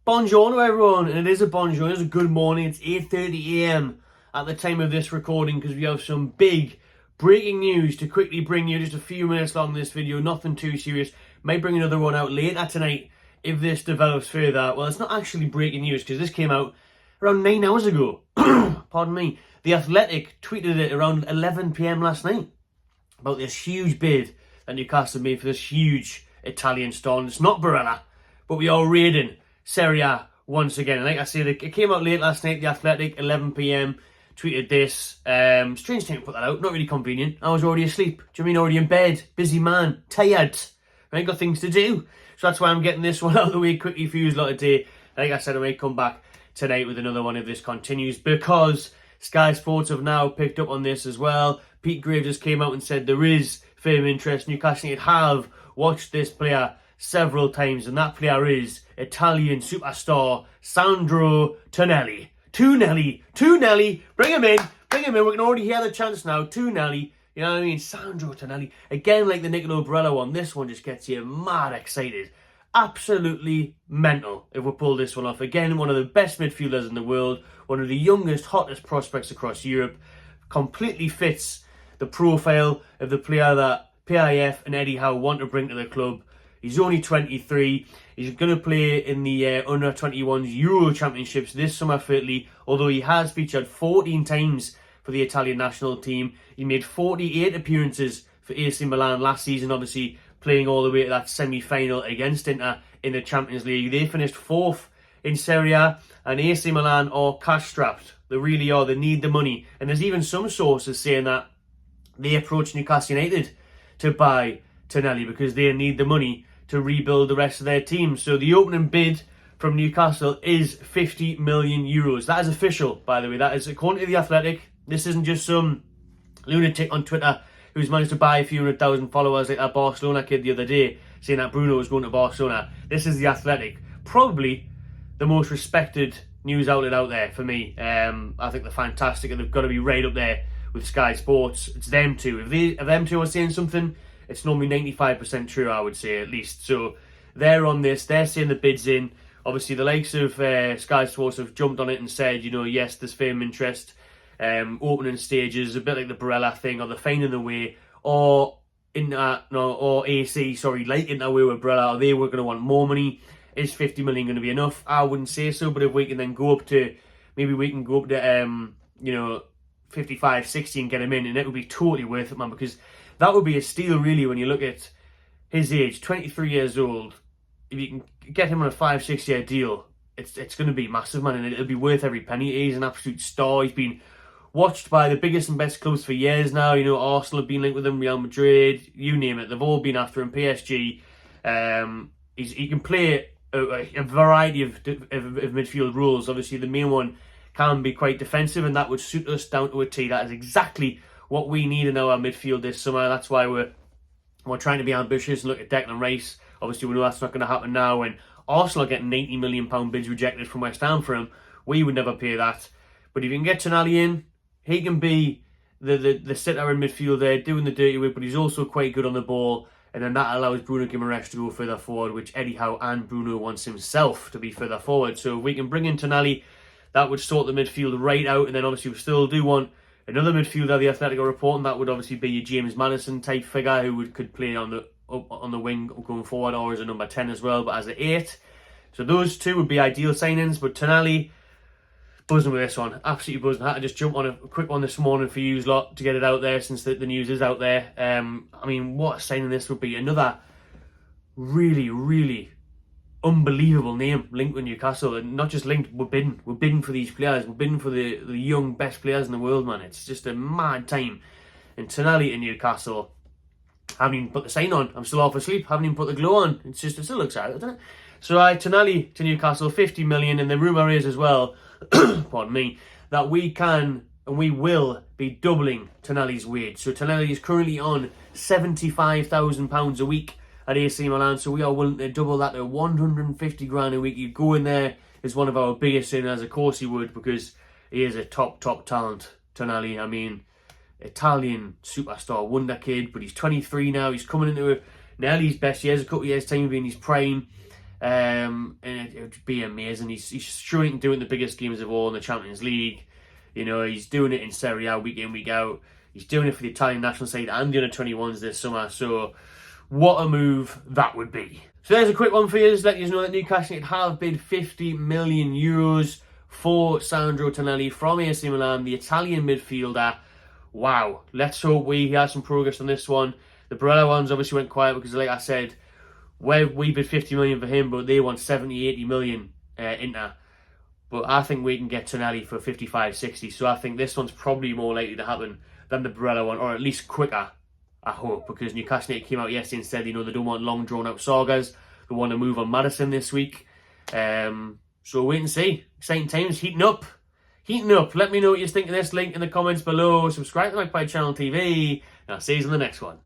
Buongiorno everyone, and it is a buongiorno, it's a good morning. It's 8:30 a.m. at the time of this recording because we have some big breaking news to quickly bring you. Just a few minutes long this video, nothing too serious. Might bring another one out later tonight if this develops further. Well, it's not actually breaking news because this came out around 9 hours ago. Pardon me. The Athletic tweeted it around 11 p.m. last night about this huge bid that Newcastle made for this huge Italian star. And it's not Barella, but we are raiding Serie A once again. And like I said, it came out late last night. The Athletic, 11 p.m, tweeted this. Strange time to put that out. Not really convenient. I was already asleep. Do you know what I mean? Already in bed. Busy man. Tired. I ain't got things to do. So that's why I'm getting this one out of the way quickly for you lot today. Like I said, I may come back tonight with another one if this continues, because Sky Sports have now picked up on this as well. Pete Graves just came out and said there is firm interest. Newcastle have watched this player several times, and that player is Italian superstar Sandro Tonali. Tonali, bring him in. We can already hear the chants now. Tonali, you know what I mean? Sandro Tonali. Again, like the Nicolo Barella one, this one just gets you mad excited. Absolutely mental if we pull this one off. Again, one of the best midfielders in the world, one of the youngest, hottest prospects across Europe. Completely fits the profile of the player that PIF and Eddie Howe want to bring to the club. He's only 23. He's going to play in the Under-21s Euro Championships this summer for Italy, although he has featured 14 times for the Italian national team. He made 48 appearances for AC Milan last season, obviously playing all the way to that semi-final against Inter in the Champions League. They finished 4th in Serie A, and AC Milan are cash-strapped. They really are. They need the money. And there's even some sources saying that they approached Newcastle United to buy Tonali because they need the money to rebuild the rest of their team. So the opening bid from Newcastle is 50 million euros. That is official, by the way. That is according to The Athletic. This isn't just some lunatic on Twitter who's managed to buy a few 100,000 followers like that Barcelona kid the other day saying that Bruno was going to Barcelona. This is The Athletic. Probably the most respected news outlet out there for me. I think they're fantastic and they've got to be right up there with Sky Sports. It's them two. If them two are saying something, it's normally 95% true, I would say, at least. So they're on this. They're saying the bid's in. Obviously, the likes of Sky Sports have jumped on it and said, you know, yes, there's firm interest. Opening stages, a bit like the Barella thing, or the finding the way, or AC, like Inter way with Barella, or they were going to want more money. Is 50 million going to be enough? I wouldn't say so, but if we can then go up to, maybe we can go up to, 55, 60 and get him in, and it would be totally worth it, man, because that would be a steal, really, when you look at his age, 23 years old. If you can get him on a 5-6 year deal, it's going to be massive, man, and it'll be worth every penny. He's an absolute star. He's been watched by the biggest and best clubs for years now. You know, Arsenal have been linked with him, Real Madrid, you name it. They've all been after him, PSG. He can play a variety of midfield roles. Obviously, the main one can be quite defensive, and that would suit us down to a T. That is exactly what we need in our midfield this summer. That's why we're trying to be ambitious and look at Declan Rice. Obviously, we know that's not going to happen now. When Arsenal are getting £90 million bids rejected from West Ham for him, we would never pay that. But if you can get Tonali in, he can be the sitter in midfield there, doing the dirty work, but he's also quite good on the ball. And then that allows Bruno Guimaraes to go further forward, which Eddie Howe and Bruno wants himself to be further forward. So if we can bring in Tonali, that would sort the midfield right out. And then obviously we still do want another midfielder, the Athletic are reporting. That would obviously be your James Maddison type figure who could play on the wing going forward, or as a number 10 as well, but as an 8. So those two would be ideal signings. But Tonali, buzzing with this one, absolutely buzzing. I had to just jump on a quick one this morning for you lot to get it out there, since the news is out there. I mean, what a signing this would be. Another really, really unbelievable name linked with Newcastle, and not just linked, we're bidding for these players. We're bidding for the young best players in the world, man. It's just a mad time. And Tonali in Newcastle, haven't even put the sign on. I'm still half asleep, haven't even put the glow on. It still looks out, doesn't it? So Tonali to Newcastle, 50 million, and the rumour is as well, pardon me, that we can and we will be doubling Tonali's wage. So Tonali is currently on £75,000 a week at AC Milan, so we are willing to double that to 150 grand a week. He'd go in there as one of our biggest signers. Of course he would, because he is a top talent, Tonali. I mean, Italian superstar, wonder kid, but he's 23 now. He's coming into nearly his best years, a couple of years' time being his prime. And it would be amazing. He's sure he can do it in the biggest games of all in the Champions League. You know, he's doing it in Serie A week in, week out. He's doing it for the Italian national side and the under-21s this summer. So, what a move that would be. So there's a quick one for you. Just let you know that Newcastle United have bid €50 million for Sandro Tonali from AC Milan, the Italian midfielder. Wow. Let's hope we have some progress on this one. The Barella ones obviously went quiet because, like I said, we bid 50 million for him, but they want 70, 80 million Inter. But I think we can get Tonali for 55, 60. So I think this one's probably more likely to happen than the Barella one, or at least quicker, I hope, because Newcastle United came out yesterday and said, you know, they don't want long drawn-out sagas. They want to move on Maddison this week. So wait and see. Exciting times, heating up. Heating up. Let me know what you think of this. Link in the comments below. Subscribe to my Channel TV. And I'll see you in the next one.